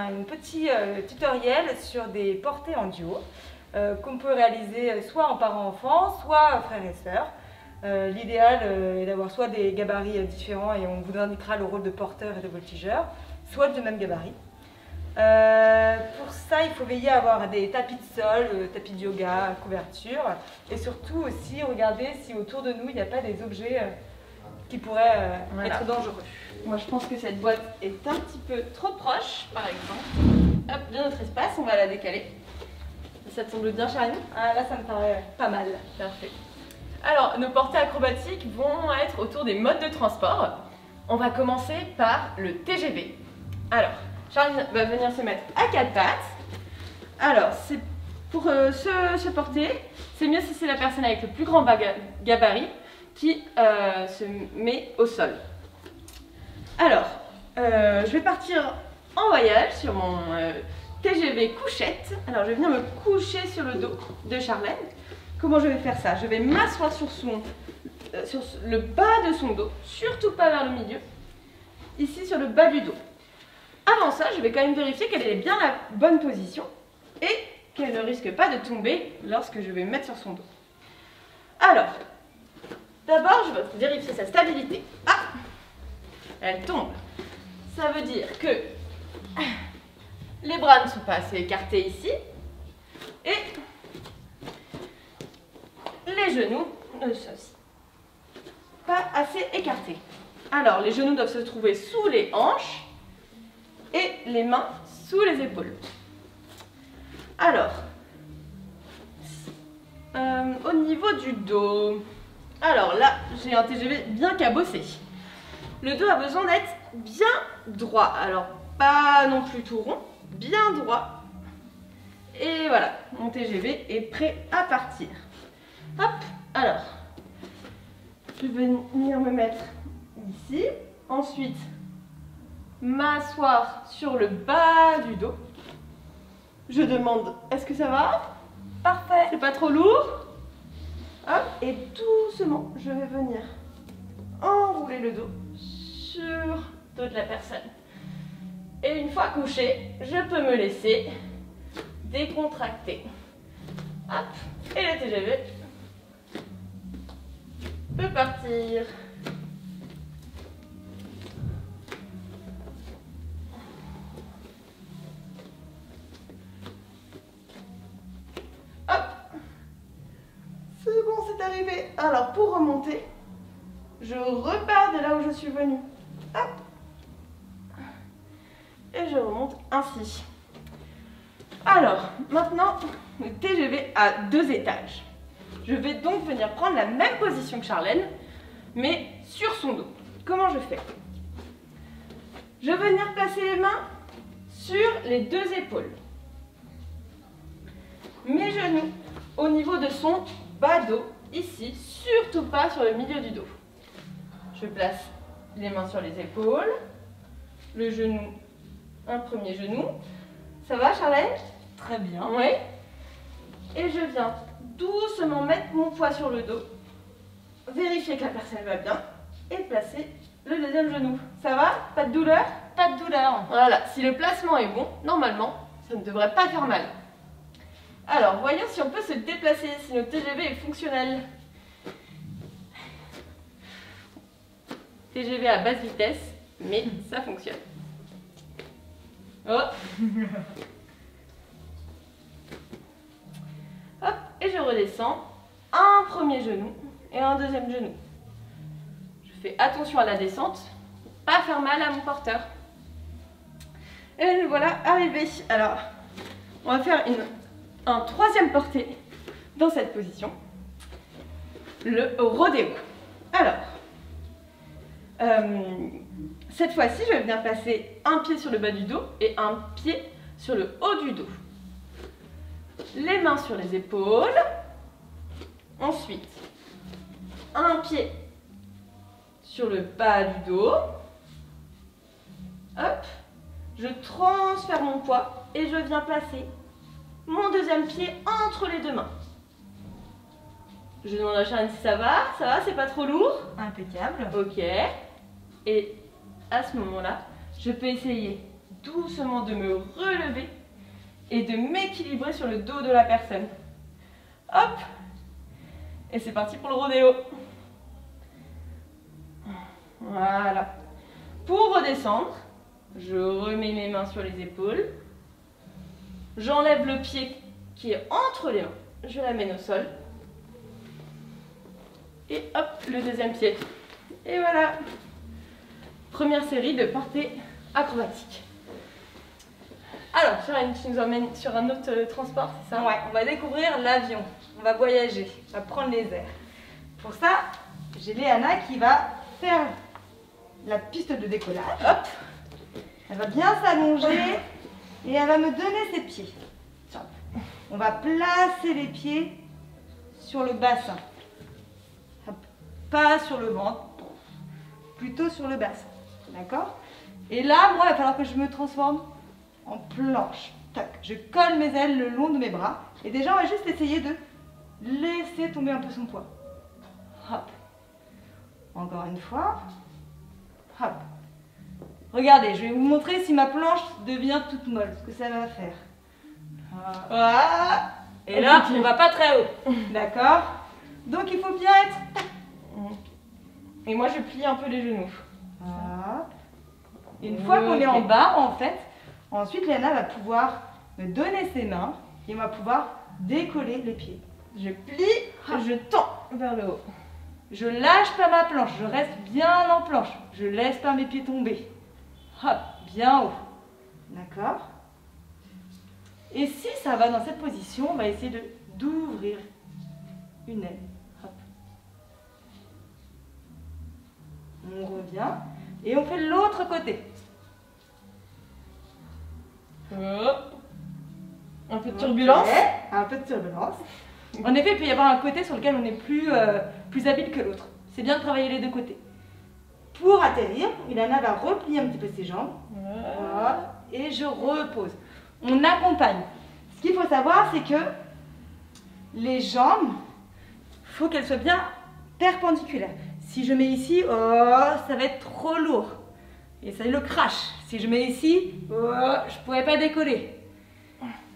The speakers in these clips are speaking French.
un petit tutoriel sur des portées en duo qu'on peut réaliser soit en parents-enfants, soit frères et sœurs. L'idéal est d'avoir soit des gabarits différents et on vous indiquera le rôle de porteur et de voltigeur, soit de même gabarit. Pour ça, il faut veiller à avoir des tapis de sol, tapis de yoga, couverture, et surtout aussi regarder si autour de nous il n'y a pas des objets qui pourraient être dangereux. Moi je pense que cette boîte est un petit peu trop proche, par exemple. Hop, de notre espace, on va la décaler. Ça te semble bien, Charline? Ah, là, ça me paraît pas mal. Parfait. Alors, nos portées acrobatiques vont être autour des modes de transport. On va commencer par le TGV. Alors, Charline va venir se mettre à quatre pattes. Alors, c'est pour se porter, c'est mieux si c'est la personne avec le plus grand gabarit qui se met au sol. Alors, je vais partir en voyage sur mon TGV couchette. Alors, je vais venir me coucher sur le dos de Charlène. Comment je vais faire ça? Je vais m'asseoir sur le bas de son dos, surtout pas vers le milieu, ici sur le bas du dos. Avant ça, je vais quand même vérifier qu'elle est bien la bonne position et qu'elle ne risque pas de tomber lorsque je vais me mettre sur son dos. Alors, d'abord, je vais vérifier sa stabilité. Ah! Elle tombe. Ça veut dire que les bras ne sont pas assez écartés ici et les genoux ne sont pas assez écartés. Alors, les genoux doivent se trouver sous les hanches et les mains sous les épaules. Alors, au niveau du dos, alors là, j'ai un TGV bien cabossé. Le dos a besoin d'être bien droit. Alors, pas non plus tout rond, bien droit. Et voilà, mon TGV est prêt à partir. Hop, alors, je vais venir me mettre ici. Ensuite, m'asseoir sur le bas du dos. Je demande, est-ce que ça va? Parfait. C'est pas trop lourd? Hop, et doucement, je vais venir enrouler le dos sur le dos de la personne. Et une fois couché, je peux me laisser décontracter. Hop, et le TGV peut partir. Hop, c'est bon, c'est arrivé. Alors pour remonter, je repars de là où je suis venue. Hop, et je remonte ainsi. Alors, maintenant, le TGV a 2 étages. Je vais donc venir prendre la même position que Charlène, mais sur son dos. Comment je fais? Je vais venir placer les mains sur les 2 épaules. Mes genoux au niveau de son bas dos, ici, surtout pas sur le milieu du dos. Je place les mains sur les épaules, le genou, un premier genou. Ça va, Charlène? Très bien. Oui. Et je viens doucement mettre mon poids sur le dos, vérifier que la personne va bien et placer le 2e genou. Ça va? Pas de douleur? Pas de douleur. Voilà, si le placement est bon, normalement, ça ne devrait pas faire mal. Alors, voyons si on peut se déplacer, si notre TGV est fonctionnel. TGV à basse vitesse, mais ça fonctionne. Oh. Hop, et je redescends. Un premier genou et un 2e genou. Je fais attention à la descente, pas faire mal à mon porteur. Et le voilà arrivé. Alors, on va faire un 3e porté dans cette position. Le rodéo. Alors, cette fois-ci, je vais venir placer un pied sur le bas du dos et un pied sur le haut du dos. Les mains sur les épaules. Ensuite, un pied sur le bas du dos. Hop. Je transfère mon poids et je viens placer mon 2e pied entre les 2 mains. Je demande à Charline si ça va, c'est pas trop lourd? Impeccable. Ok. Et à ce moment-là, je peux essayer doucement de me relever et de m'équilibrer sur le dos de la personne. Hop! Et c'est parti pour le rodéo. Voilà. Pour redescendre, je remets mes mains sur les épaules. J'enlève le pied qui est entre les mains. Je l'amène au sol. Et hop, le deuxième pied. Et voilà. Première série de portée acrobatique. Alors, Charline, tu nous emmènes sur un autre transport, c'est ça? Ouais, on va découvrir l'avion. On va voyager, on va prendre les airs. Pour ça, j'ai Léana qui va faire la piste de décollage. Hop. Elle va bien s'allonger et elle va me donner ses pieds. On va placer les pieds sur le bassin. Hop. Pas sur le ventre, plutôt sur le bassin. D'accord? Et là, moi, il va falloir que je me transforme en planche. Tac. Je colle mes ailes le long de mes bras. Et déjà, on va juste essayer de laisser tomber un peu son poids. Hop. Encore une fois. Hop. Regardez, je vais vous montrer si ma planche devient toute molle, ce que ça va faire. Voilà. Et là, on va pas très haut. D'accord? Donc, il faut bien être... Et moi, je plie un peu les genoux. Voilà. Une fois qu'on est en bas, en fait, ensuite, Léana va pouvoir me donner ses mains et on va pouvoir décoller les pieds. Je plie, je tends vers le haut. Je lâche pas ma planche, je reste bien en planche. Je laisse pas mes pieds tomber. Hop, bien haut. D'accord? Et si ça va dans cette position, on va essayer d'ouvrir une aile. Hop. On revient et on fait l'autre côté. Hop. Un peu de turbulence. Okay. Un peu de turbulence. En effet, il peut y avoir un côté sur lequel on est plus habile que l'autre. C'est bien de travailler les deux côtés. Pour atterrir, Léana va replier un petit peu ses jambes. Voilà. Et je repose. On accompagne. Ce qu'il faut savoir, c'est que les jambes, il faut qu'elles soient bien perpendiculaires. Si je mets ici, oh, ça va être trop lourd. Et ça le crash. Si je mets ici, oh, je ne pourrais pas décoller.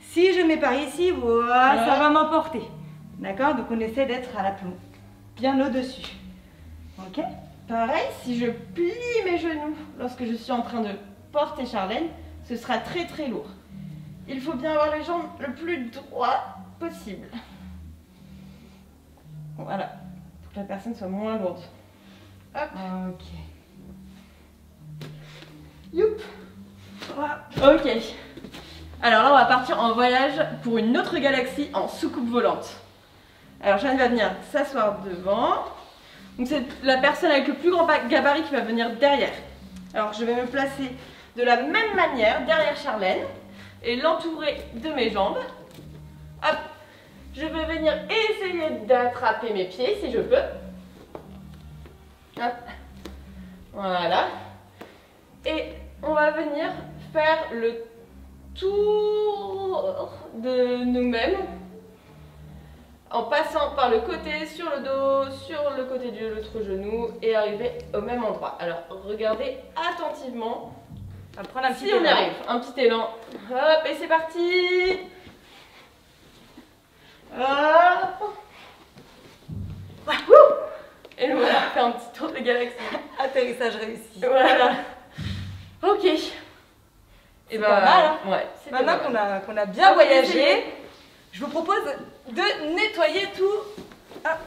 Si je mets par ici, oh, ça va m'emporter. D'accord? Donc on essaie d'être à l'aplomb, bien au-dessus. Ok? Pareil, si je plie mes genoux lorsque je suis en train de porter Charlène, ce sera très très lourd. Il faut bien avoir les jambes le plus droit possible. Voilà, pour que la personne soit moins lourde. Hop. Ok. Youp. Ok. Alors là, on va partir en voyage pour une autre galaxie en soucoupe volante. Alors Jeanne va venir s'asseoir devant. Donc c'est la personne avec le plus grand gabarit qui va venir derrière. Alors je vais me placer de la même manière derrière Charlène et l'entourer de mes jambes. Hop. Je vais venir essayer d'attraper mes pieds si je peux. Hop. Voilà. Et on va venir faire le tour de nous-mêmes en passant par le côté, sur le dos, sur le côté de l'autre genou et arriver au même endroit. Alors regardez attentivement. On va prendre un petit si on y arrive, un petit élan. Hop, et c'est parti. Hop. Et nous voilà, on fait un petit tour de galaxie. Atterrissage réussi. Voilà. Ok. Et ben, pas mal, hein. Ouais, maintenant qu'on a bien voyagé, je vous propose de nettoyer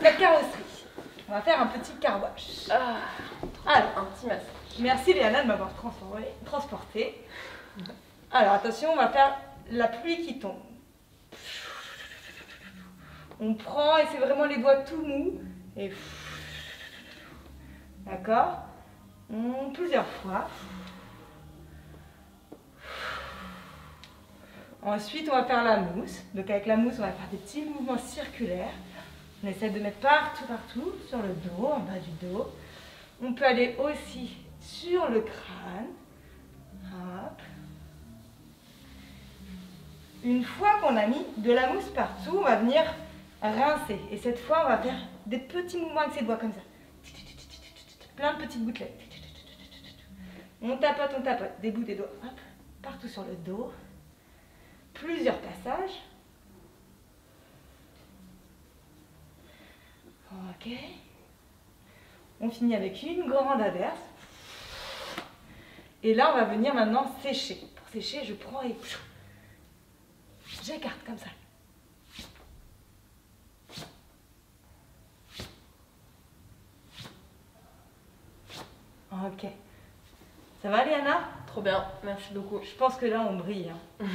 la carrosserie. On va faire un petit car wash. Alors, un petit massage. Merci Léana de m'avoir transporté. Alors attention, on va faire la pluie qui tombe. On prend et c'est vraiment les doigts tout mous. Et d'accord? Plusieurs fois. Ensuite, on va faire la mousse. Donc avec la mousse, on va faire des petits mouvements circulaires. On essaie de mettre partout, sur le dos, en bas du dos. On peut aller aussi sur le crâne. Hop. Une fois qu'on a mis de la mousse partout, on va venir rincer. Et cette fois, on va faire des petits mouvements avec ses doigts comme ça. Plein de petites gouttelettes. On tapote, des bouts des doigts. Hop. partout sur le dos. Plusieurs passages. Ok. On finit avec une grande inverse. Et là, on va venir maintenant sécher. Pour sécher, je prends et j'écarte comme ça. Ok. Ça va, Liana? Trop bien, merci beaucoup. Je pense que là, on brille. Hein.